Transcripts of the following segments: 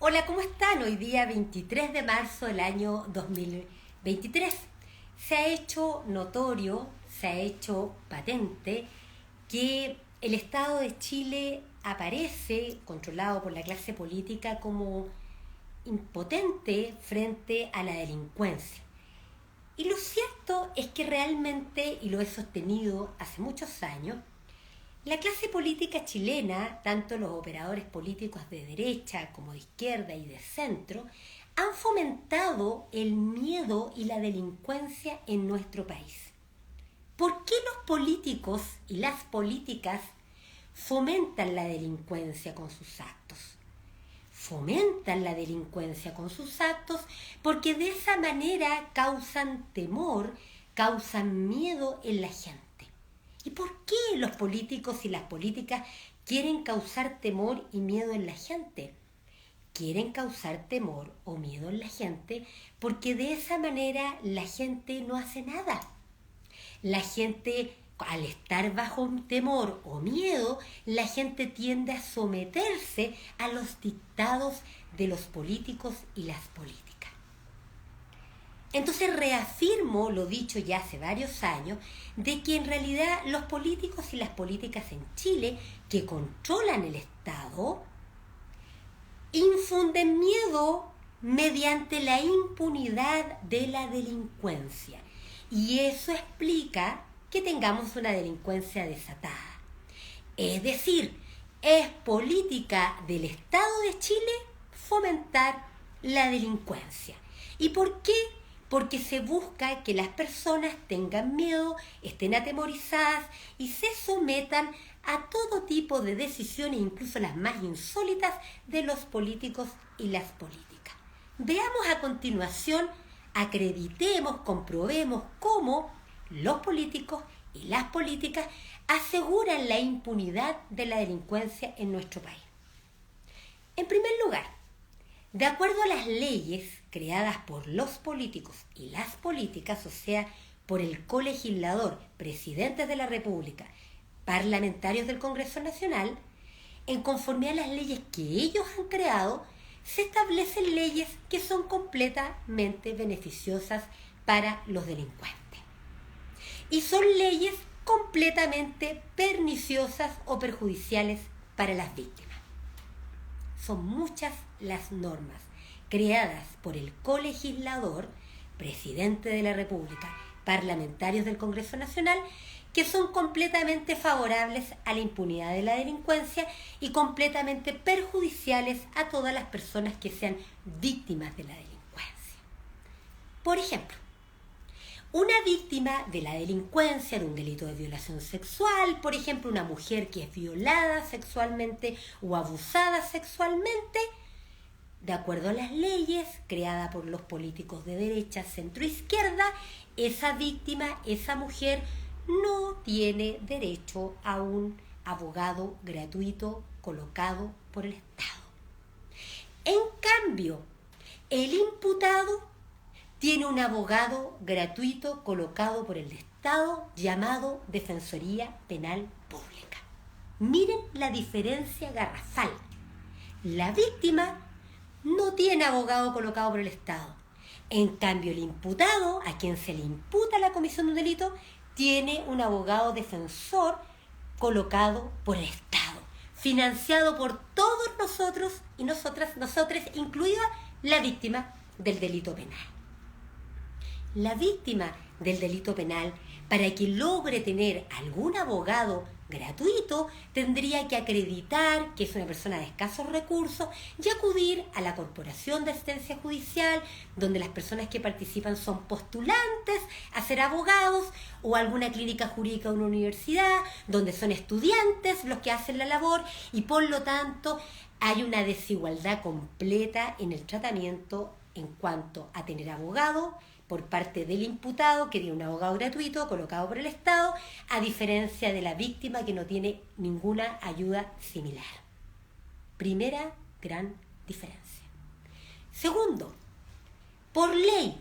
Hola, ¿cómo están? Hoy día 23 de marzo del año 2023. Se ha hecho notorio, se ha hecho patente que el Estado de Chile aparece, controlado por la clase política, como impotente frente a la delincuencia. Y lo cierto es que realmente, y lo he sostenido hace muchos años, la clase política chilena, tanto los operadores políticos de derecha como de izquierda y de centro, han fomentado el miedo y la delincuencia en nuestro país. ¿Por qué los políticos y las políticas fomentan la delincuencia con sus actos? Fomentan la delincuencia con sus actos porque de esa manera causan temor, causan miedo en la gente. ¿Y por qué los políticos y las políticas quieren causar temor y miedo en la gente? Quieren causar temor o miedo en la gente porque de esa manera la gente no hace nada. La gente, al estar bajo un temor o miedo, la gente tiende a someterse a los dictados de los políticos y las políticas. Entonces reafirmo lo dicho ya hace varios años, de que en realidad los políticos y las políticas en Chile que controlan el Estado infunden miedo mediante la impunidad de la delincuencia. Y eso explica que tengamos una delincuencia desatada. Es decir, es política del Estado de Chile fomentar la delincuencia. ¿Y por qué? Porque se busca que las personas tengan miedo, estén atemorizadas y se sometan a todo tipo de decisiones, incluso las más insólitas, de los políticos y las políticas. Veamos a continuación, acreditemos, comprobemos cómo los políticos y las políticas aseguran la impunidad de la delincuencia en nuestro país. En primer lugar, de acuerdo a las leyes creadas por los políticos y las políticas, o sea, por el colegislador, presidentes de la República, parlamentarios del Congreso Nacional, en conformidad a las leyes que ellos han creado, se establecen leyes que son completamente beneficiosas para los delincuentes. Y son leyes completamente perniciosas o perjudiciales para las víctimas. Son muchas las normas creadas por el colegislador, presidente de la República, parlamentarios del Congreso Nacional, que son completamente favorables a la impunidad de la delincuencia y completamente perjudiciales a todas las personas que sean víctimas de la delincuencia. Por ejemplo, una víctima de la delincuencia, de un delito de violación sexual, por ejemplo, una mujer que es violada sexualmente o abusada sexualmente, de acuerdo a las leyes creadas por los políticos de derecha, centro-izquierda, esa víctima, esa mujer, no tiene derecho a un abogado gratuito colocado por el Estado. En cambio, el imputado tiene un abogado gratuito colocado por el Estado llamado Defensoría Penal Pública. Miren la diferencia garrafal. La víctima no tiene abogado colocado por el Estado. En cambio, el imputado, a quien se le imputa la comisión de un delito, tiene un abogado defensor colocado por el Estado, financiado por todos nosotros y nosotras, incluida la víctima del delito penal. La víctima del delito penal, para que logre tener algún abogado gratuito, tendría que acreditar que es una persona de escasos recursos y acudir a la Corporación de Asistencia Judicial, donde las personas que participan son postulantes a ser abogados, o alguna clínica jurídica de una universidad, donde son estudiantes los que hacen la labor, y por lo tanto hay una desigualdad completa en el tratamiento en cuanto a tener abogado por parte del imputado, que tiene un abogado gratuito colocado por el Estado, a diferencia de la víctima, que no tiene ninguna ayuda similar. Primera gran diferencia. Segundo, por ley,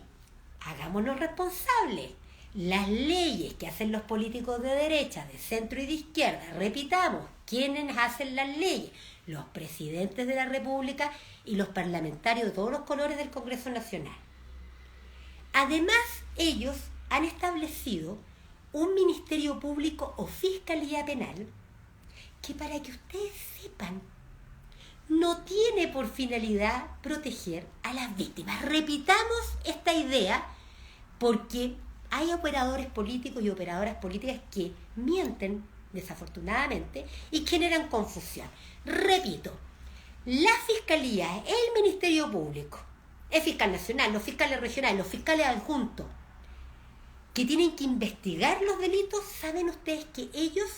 hagámonos responsables. Las leyes que hacen los políticos de derecha, de centro y de izquierda, repitamos, ¿quiénes hacen las leyes? los presidentes de la República y los parlamentarios de todos los colores del Congreso Nacional. Además, ellos han establecido un Ministerio Público o Fiscalía Penal que, para que ustedes sepan, no tiene por finalidad proteger a las víctimas. Repitamos esta idea porque hay operadores políticos y operadoras políticas que mienten, desafortunadamente, y generan confusión. Repito, la Fiscalía, el Ministerio Público, el fiscal nacional, los fiscales regionales, los fiscales adjuntos, que tienen que investigar los delitos, saben ustedes que ellos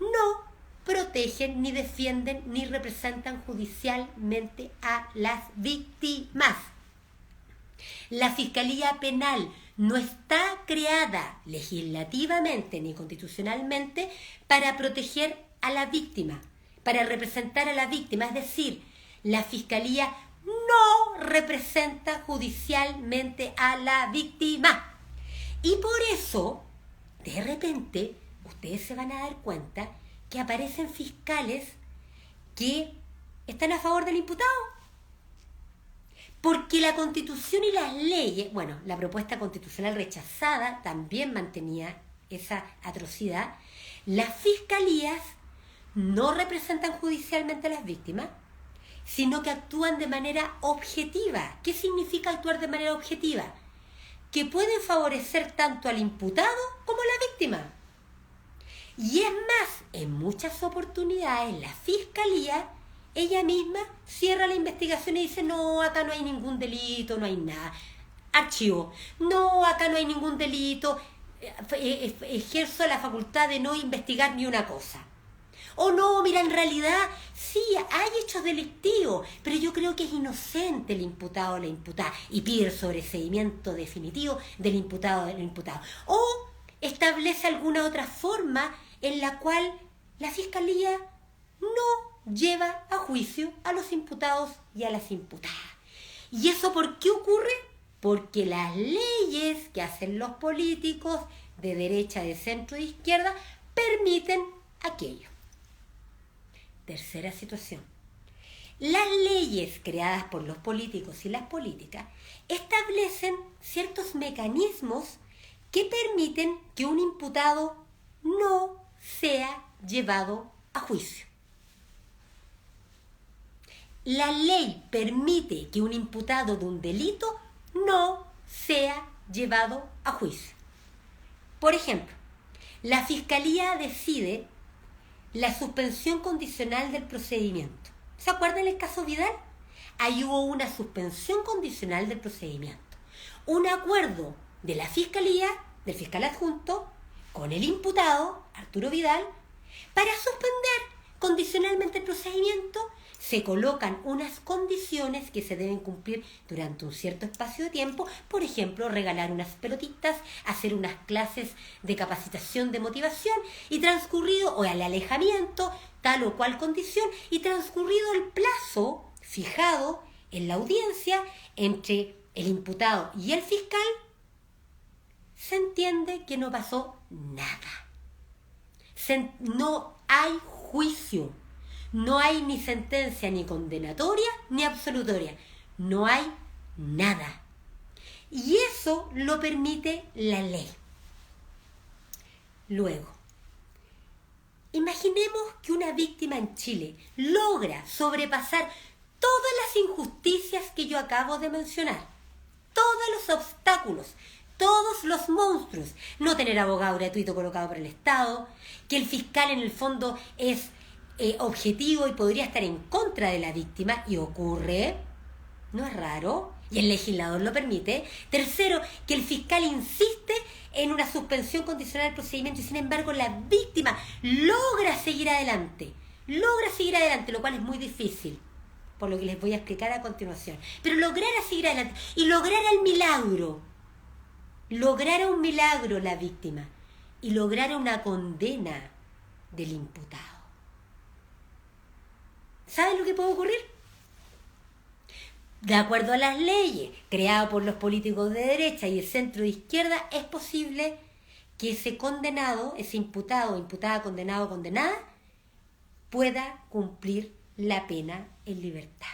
no protegen, ni defienden, ni representan judicialmente a las víctimas. La Fiscalía Penal no está creada legislativamente ni constitucionalmente para proteger a la víctima, para representar a la víctima. Es decir, la Fiscalía no representa judicialmente a la víctima. Y por eso, de repente, ustedes se van a dar cuenta que aparecen fiscales que están a favor del imputado. Porque la Constitución y las leyes, bueno, la propuesta constitucional rechazada también mantenía esa atrocidad. Las fiscalías no representan judicialmente a las víctimas, sino que actúan de manera objetiva. ¿Qué significa actuar de manera objetiva? Que pueden favorecer tanto al imputado como a la víctima. Y es más, en muchas oportunidades la Fiscalía, ella misma, cierra la investigación y dice: no, acá no hay ningún delito, no hay nada. Archivo. No, acá no hay ningún delito. Ejerzo la facultad de no investigar ni una cosa. O no, mira, en realidad sí, hay hechos delictivos, pero yo creo que es inocente el imputado o la imputada, y pide el sobreseimiento definitivo del imputado o del imputado. O establece alguna otra forma en la cual la Fiscalía no lleva a juicio a los imputados y a las imputadas. ¿Y eso por qué ocurre? Porque las leyes que hacen los políticos de derecha, de centro, de izquierda, permiten aquello. Tercera situación. Las leyes creadas por los políticos y las políticas establecen ciertos mecanismos que permiten que un imputado no sea llevado a juicio. La ley permite que un imputado de un delito no sea llevado a juicio. Por ejemplo, la Fiscalía decide la suspensión condicional del procedimiento. ¿Se acuerdan del caso Vidal? Ahí hubo una suspensión condicional del procedimiento. Un acuerdo de la Fiscalía, del fiscal adjunto, con el imputado, Arturo Vidal, para suspender condicionalmente el procedimiento. Se colocan unas condiciones que se deben cumplir durante un cierto espacio de tiempo, por ejemplo, regalar unas pelotitas, hacer unas clases de capacitación de motivación, y transcurrido, o el alejamiento, tal o cual condición, y transcurrido el plazo fijado en la audiencia entre el imputado y el fiscal, se entiende que no pasó nada. No hay juicio. No hay ni sentencia ni condenatoria ni absolutoria. No hay nada. Y eso lo permite la ley. Luego, imaginemos que una víctima en Chile logra sobrepasar todas las injusticias que yo acabo de mencionar, todos los obstáculos, todos los monstruos. No tener abogado gratuito colocado por el Estado, que el fiscal en el fondo es objetivo y podría estar en contra de la víctima, y ocurre, no es raro, y el legislador lo permite. Tercero, que el fiscal insiste en una suspensión condicional del procedimiento y sin embargo la víctima logra seguir adelante, lo cual es muy difícil, por lo que les voy a explicar a continuación. Pero lograra seguir adelante y lograra el milagro, lograra un milagro la víctima y lograra una condena del imputado. ¿Saben lo que puede ocurrir? De acuerdo a las leyes creadas por los políticos de derecha y de centro de izquierda, es posible que ese condenado, ese imputado, imputada, condenado o condenada, pueda cumplir la pena en libertad.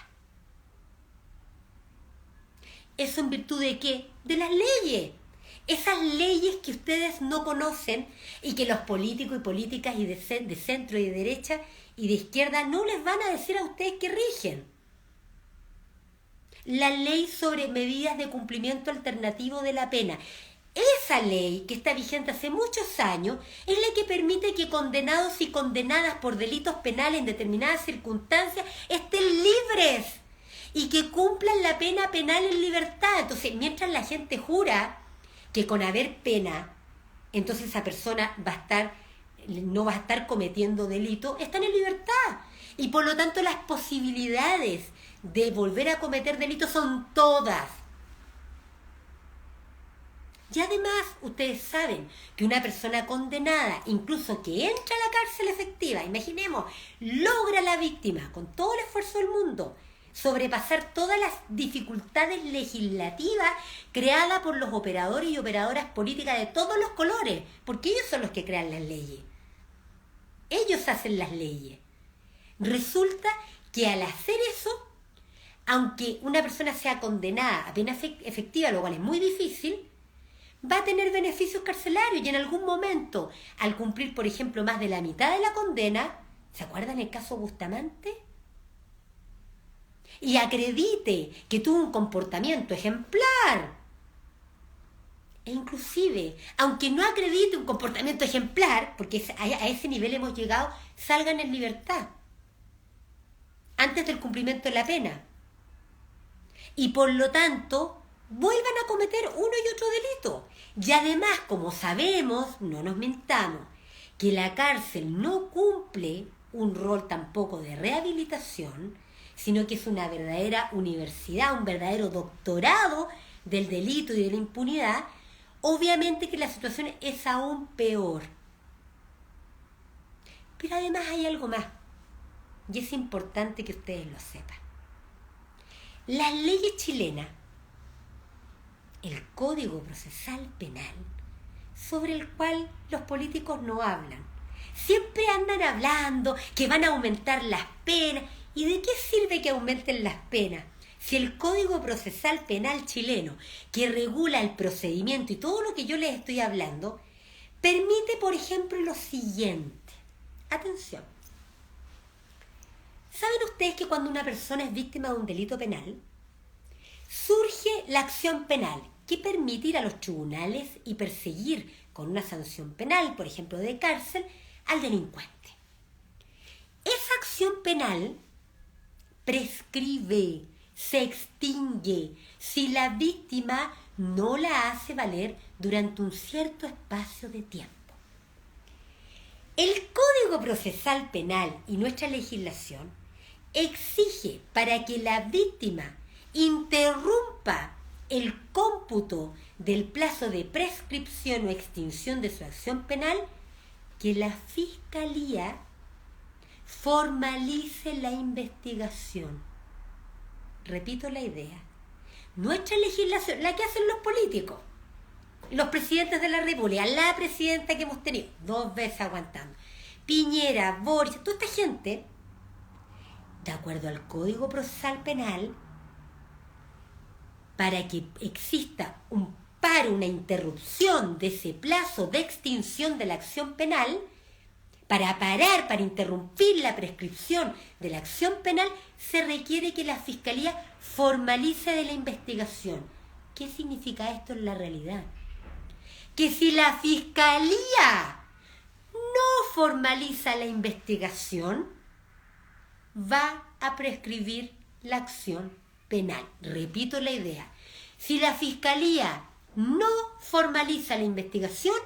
¿Eso en virtud de qué? De las leyes. Esas leyes que ustedes no conocen y que los políticos y políticas y de centro y de derecha y de izquierda no les van a decir a ustedes que rigen. La ley sobre medidas de cumplimiento alternativo de la pena. Esa ley, que está vigente hace muchos años, es la que permite que condenados y condenadas por delitos penales en determinadas circunstancias estén libres y que cumplan la pena penal en libertad. Entonces, mientras la gente jura que con haber pena, entonces esa persona no va a estar cometiendo delito, están en libertad. Y por lo tanto las posibilidades de volver a cometer delitos son todas. Y además, ustedes saben que una persona condenada, incluso que entra a la cárcel efectiva, imaginemos, logra la víctima, con todo el esfuerzo del mundo, sobrepasar todas las dificultades legislativas creadas por los operadores y operadoras políticas de todos los colores, porque ellos son los que crean las leyes. Ellos hacen las leyes. Resulta que al hacer eso, aunque una persona sea condenada a pena efectiva, lo cual es muy difícil, va a tener beneficios carcelarios y en algún momento, al cumplir, por ejemplo, más de la mitad de la condena, ¿se acuerdan el caso Bustamante? Y acredite que tuvo un comportamiento ejemplar. E inclusive, aunque no acredite un comportamiento ejemplar, porque a ese nivel hemos llegado, salgan en libertad antes del cumplimiento de la pena. Y por lo tanto, vuelvan a cometer uno y otro delito. Y además, como sabemos, no nos mentamos, que la cárcel no cumple un rol tampoco de rehabilitación, sino que es una verdadera universidad, un verdadero doctorado del delito y de la impunidad, obviamente que la situación es aún peor. Pero además hay algo más, y es importante que ustedes lo sepan. Las leyes chilenas, el Código Procesal Penal, sobre el cual los políticos no hablan, siempre andan hablando que van a aumentar las penas. ¿Y de qué sirve que aumenten las penas? Si el Código Procesal Penal chileno, que regula el procedimiento y todo lo que yo les estoy hablando, permite, por ejemplo, lo siguiente. Atención. ¿Saben ustedes que cuando una persona es víctima de un delito penal, surge la acción penal, que permite ir a los tribunales y perseguir con una sanción penal, por ejemplo de cárcel, al delincuente? Esa acción penal prescribe, se extingue si la víctima no la hace valer durante un cierto espacio de tiempo. El Código Procesal Penal y nuestra legislación exige para que la víctima interrumpa el cómputo del plazo de prescripción o extinción de su acción penal, que la Fiscalía formalice la investigación. Repito la idea. Nuestra legislación, la que hacen los políticos, los presidentes de la República, la presidenta que hemos tenido 2 veces aguantando, Piñera, Boric, toda esta gente, de acuerdo al Código Procesal Penal, para que exista un paro, una interrupción de ese plazo de extinción de la acción penal, para parar, para interrumpir la prescripción de la acción penal, se requiere que la Fiscalía formalice de la investigación. ¿Qué significa esto en la realidad? Que si la Fiscalía no formaliza la investigación, va a prescribir la acción penal. Repito la idea. Si la Fiscalía no formaliza la investigación,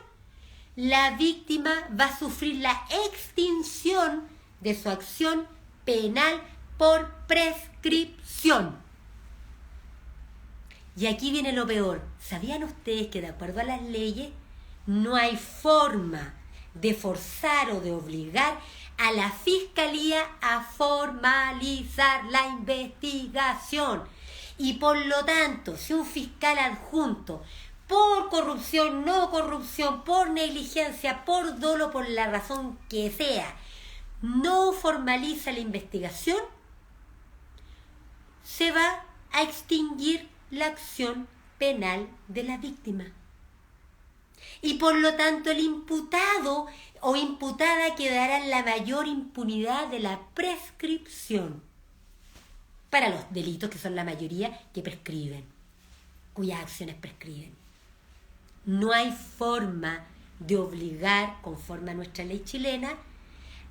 la víctima va a sufrir la extinción de su acción penal por prescripción. Y aquí viene lo peor. ¿Sabían ustedes que de acuerdo a las leyes no hay forma de forzar o de obligar a la Fiscalía a formalizar la investigación? Y por lo tanto, si un fiscal adjunto, por corrupción, no corrupción, por negligencia, por dolo, por la razón que sea, no formaliza la investigación, se va a extinguir la acción penal de la víctima. Y por lo tanto el imputado o imputada quedará en la mayor impunidad de la prescripción para los delitos que son la mayoría que prescriben, cuyas acciones prescriben. No hay forma de obligar, conforme a nuestra ley chilena,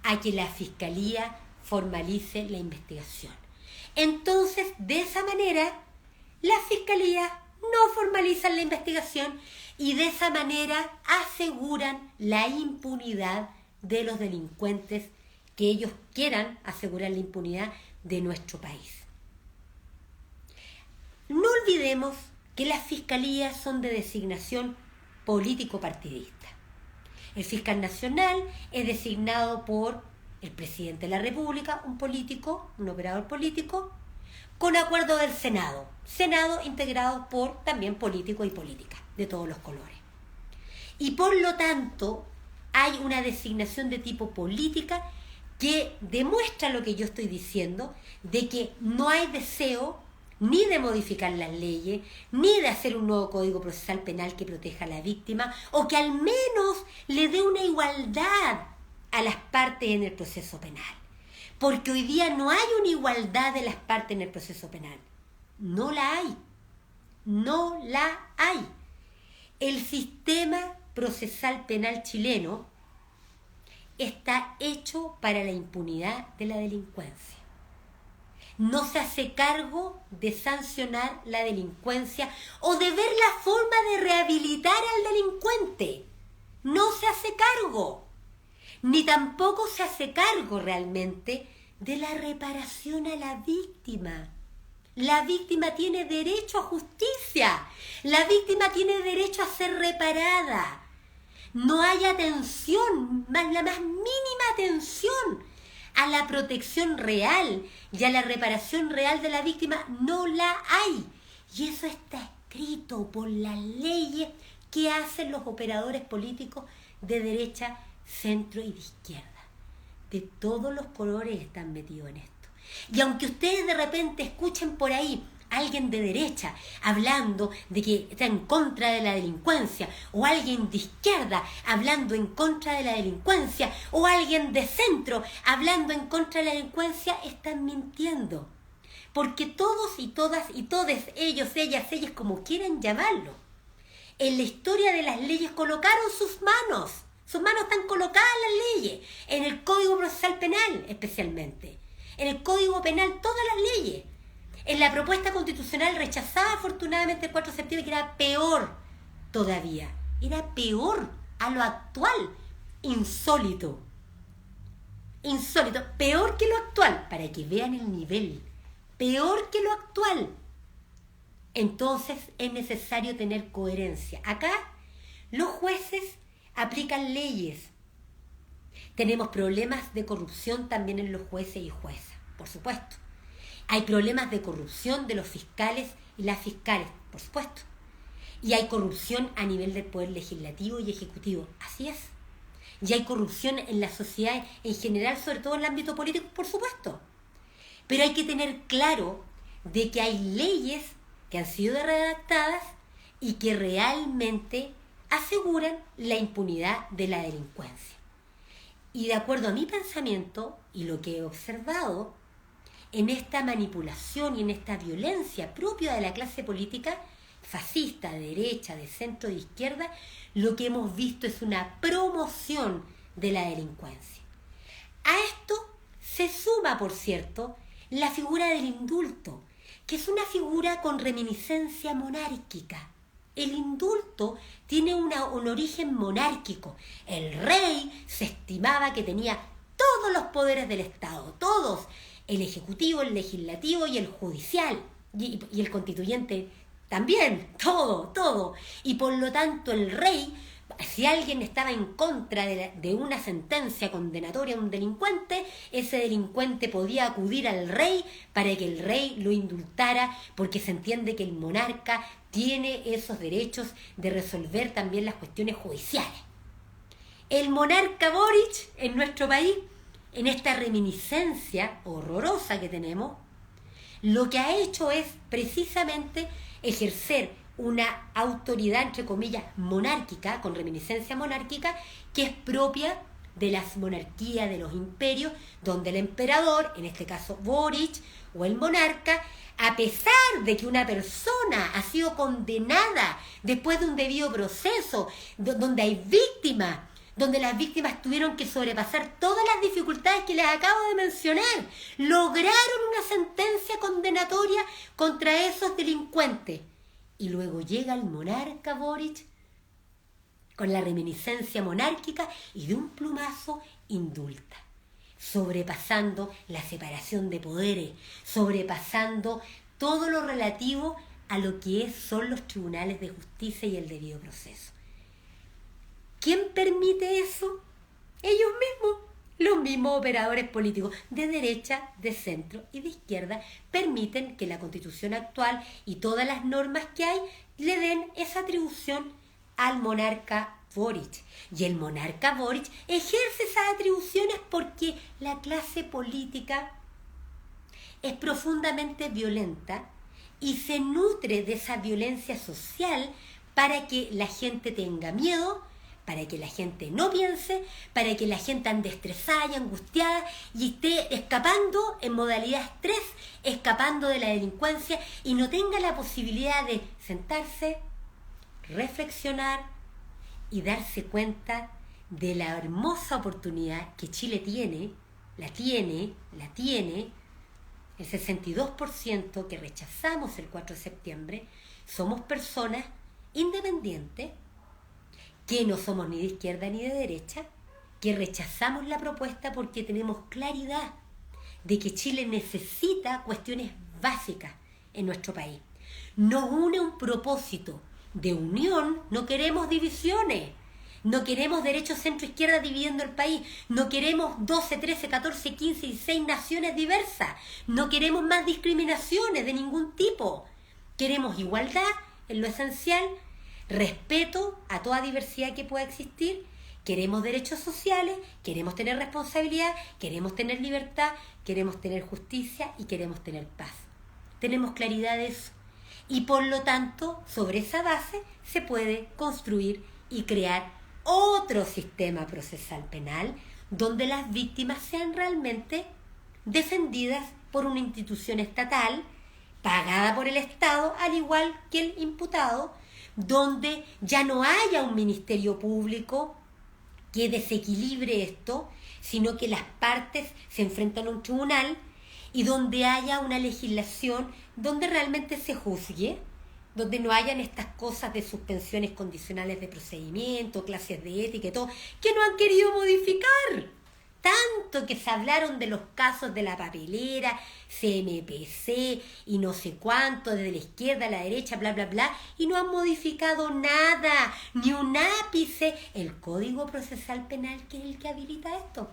a que la Fiscalía formalice la investigación. Entonces, de esa manera, la Fiscalía no formalizan la investigación y de esa manera aseguran la impunidad de los delincuentes que ellos quieran asegurar la impunidad de nuestro país. No olvidemos que las fiscalías son de designación político-partidista. El fiscal nacional es designado por el presidente de la República, un político, un operador político, con acuerdo del Senado. Senado integrado por también políticos y políticas de todos los colores. Y por lo tanto, hay una designación de tipo política que demuestra lo que yo estoy diciendo, de que no hay deseo ni de modificar las leyes, ni de hacer un nuevo Código Procesal Penal que proteja a la víctima, o que al menos le dé una igualdad a las partes en el proceso penal. Porque hoy día no hay una igualdad de las partes en el proceso penal. No la hay. No la hay. El sistema procesal penal chileno está hecho para la impunidad de la delincuencia. No se hace cargo de sancionar la delincuencia o de ver la forma de rehabilitar al delincuente. No se hace cargo. Ni tampoco se hace cargo realmente de la reparación a la víctima. La víctima tiene derecho a justicia. La víctima tiene derecho a ser reparada. No hay atención, la más mínima atención a la protección real y a la reparación real de la víctima. No la hay. Y eso está escrito por las leyes que hacen los operadores políticos de derecha, centro y de izquierda. De todos los colores están metidos en esto. Y aunque ustedes de repente escuchen por ahí a alguien de derecha hablando de que está en contra de la delincuencia, o alguien de izquierda hablando en contra de la delincuencia, o alguien de centro hablando en contra de la delincuencia, están mintiendo. Porque todos y todas y todes, ellos, ellas, como quieran llamarlo, en la historia de las leyes colocaron sus manos. Sus manos están colocadas en las leyes, en el Código Procesal Penal especialmente, en el Código Penal todas las leyes, en la propuesta constitucional rechazada afortunadamente el 4 de septiembre, que era peor todavía, era peor a lo actual, insólito, peor que lo actual, para que vean el nivel, peor que lo actual. Entonces es necesario tener coherencia. Acá los jueces aplican leyes. Tenemos problemas de corrupción también en los jueces y juezas, por supuesto. Hay problemas de corrupción de los fiscales y las fiscales, por supuesto. Y hay corrupción a nivel del poder legislativo y ejecutivo, así es. Y hay corrupción en la sociedad en general, sobre todo en el ámbito político, por supuesto. Pero hay que tener claro de que hay leyes que han sido redactadas y que realmente aseguran la impunidad de la delincuencia. Y de acuerdo a mi pensamiento y lo que he observado en esta manipulación y en esta violencia propia de la clase política, fascista, de derecha, de centro, de izquierda, lo que hemos visto es una promoción de la delincuencia. A esto se suma, por cierto, la figura del indulto, que es una figura con reminiscencia monárquica. El indulto tiene un origen monárquico. El rey se estimaba que tenía todos los poderes del Estado, todos, el ejecutivo, el legislativo y el judicial, y el constituyente también, todo. Y por lo tanto el rey, si alguien estaba en contra de una sentencia condenatoria a un delincuente, ese delincuente podía acudir al rey para que el rey lo indultara, porque se entiende que el monarca tiene esos derechos de resolver también las cuestiones judiciales. El monarca Boric en nuestro país en esta reminiscencia horrorosa que tenemos, lo que ha hecho es precisamente ejercer una autoridad, entre comillas, monárquica, con reminiscencia monárquica, que es propia de las monarquías, de los imperios, donde el emperador, en este caso Boric, o el monarca, a pesar de que una persona ha sido condenada después de un debido proceso, donde hay víctimas, donde las víctimas tuvieron que sobrepasar todas las dificultades que les acabo de mencionar, lograron una sentencia condenatoria contra esos delincuentes. Y luego llega el monarca Boric con la reminiscencia monárquica y de un plumazo indulta, sobrepasando la separación de poderes, sobrepasando todo lo relativo a lo que son los tribunales de justicia y el debido proceso. ¿Quién permite eso? Ellos mismos, los mismos operadores políticos de derecha, de centro y de izquierda permiten que la Constitución actual y todas las normas que hay le den esa atribución al monarca Boric. Y el monarca Boric ejerce esas atribuciones porque la clase política es profundamente violenta y se nutre de esa violencia social para que la gente tenga miedo, para que la gente no piense, para que la gente ande estresada y angustiada y esté escapando en modalidad estrés, escapando de la delincuencia y no tenga la posibilidad de sentarse, reflexionar y darse cuenta de la hermosa oportunidad que Chile tiene, el 62% que rechazamos el 4 de septiembre, somos personas independientes, que no somos ni de izquierda ni de derecha, que rechazamos la propuesta porque tenemos claridad de que Chile necesita cuestiones básicas en nuestro país. Nos une un propósito de unión, no queremos divisiones, no queremos derechos centro-izquierda dividiendo el país, no queremos 12, 13, 14, 15 y 6 naciones diversas, no queremos más discriminaciones de ningún tipo, queremos igualdad en lo esencial, respeto a toda diversidad que pueda existir, queremos derechos sociales, queremos tener responsabilidad, queremos tener libertad, queremos tener justicia y queremos tener paz. Tenemos claridad de eso. Y por lo tanto, sobre esa base se puede construir y crear otro sistema procesal penal donde las víctimas sean realmente defendidas por una institución estatal, pagada por el Estado, al igual que el imputado, donde ya no haya un ministerio público que desequilibre esto, sino que las partes se enfrentan a un tribunal y donde haya una legislación donde realmente se juzgue, donde no hayan estas cosas de suspensiones condicionales de procedimiento, clases de ética y todo, que no han querido modificar. Tanto que se hablaron de los casos de la papelera, CMPC y no sé cuánto, desde la izquierda a la derecha, bla, bla, bla, y no han modificado nada, ni un ápice, el Código Procesal Penal, que es el que habilita esto.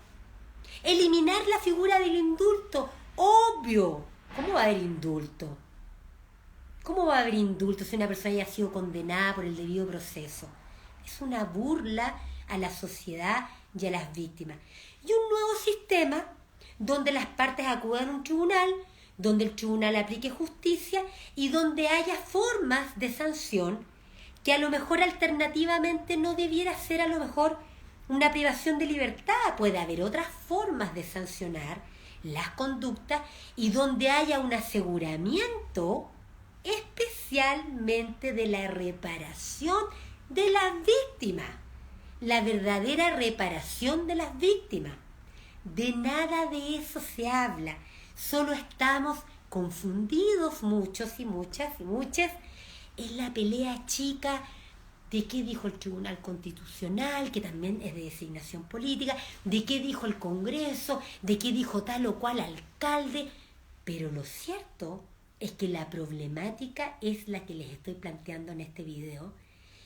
Eliminar la figura del indulto, obvio. ¿Cómo va a haber indulto? ¿Cómo va a haber indulto si una persona haya sido condenada por el debido proceso? Es una burla a la sociedad y a las víctimas. Y un nuevo sistema donde las partes acudan a un tribunal, donde el tribunal aplique justicia y donde haya formas de sanción que a lo mejor alternativamente no debiera ser a lo mejor una privación de libertad. Puede haber otras formas de sancionar las conductas y donde haya un aseguramiento especialmente de la reparación de las víctimas. La verdadera reparación de las víctimas. De nada de eso se habla. Solo estamos confundidos muchos y muchas en la pelea chica de qué dijo el Tribunal Constitucional, que también es de designación política, de qué dijo el Congreso, de qué dijo tal o cual alcalde. Pero lo cierto es que la problemática es la que les estoy planteando en este video.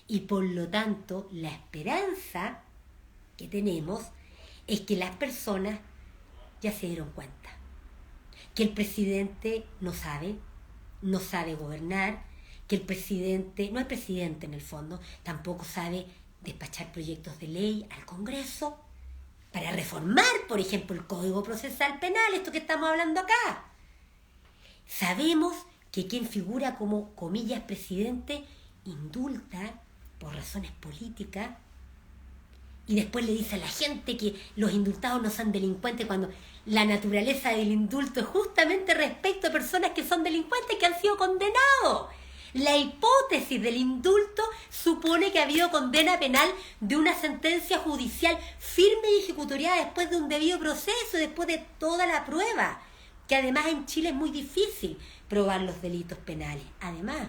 Y por lo tanto, la esperanza que tenemos es que las personas ya se dieron cuenta. Que el presidente no sabe gobernar, que el presidente, no es presidente en el fondo, tampoco sabe despachar proyectos de ley al Congreso, para reformar, por ejemplo, el Código Procesal Penal, esto que estamos hablando acá. Sabemos que quien figura como, comillas, presidente, indulta por razones políticas y después le dice a la gente que los indultados no son delincuentes cuando la naturaleza del indulto es justamente respecto a personas que son delincuentes que han sido condenados. La hipótesis del indulto supone que ha habido condena penal de una sentencia judicial firme y ejecutoriada después de un debido proceso, después de toda la prueba, que además en Chile es muy difícil probar los delitos penales. Además,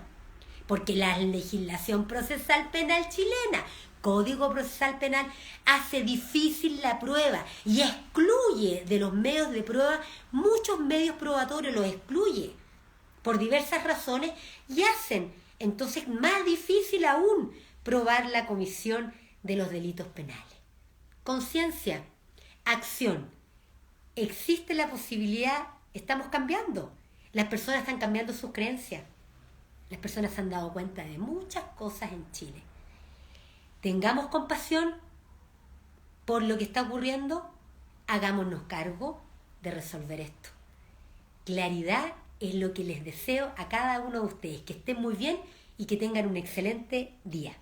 porque la legislación procesal penal chilena, Código Procesal Penal, hace difícil la prueba y excluye de los medios de prueba muchos medios probatorios, los excluye por diversas razones y hacen entonces más difícil aún probar la comisión de los delitos penales. Conciencia, acción. Existe la posibilidad, estamos cambiando. Las personas están cambiando sus creencias. Las personas se han dado cuenta de muchas cosas en Chile. Tengamos compasión por lo que está ocurriendo, hagámonos cargo de resolver esto. Claridad es lo que les deseo a cada uno de ustedes, que estén muy bien y que tengan un excelente día.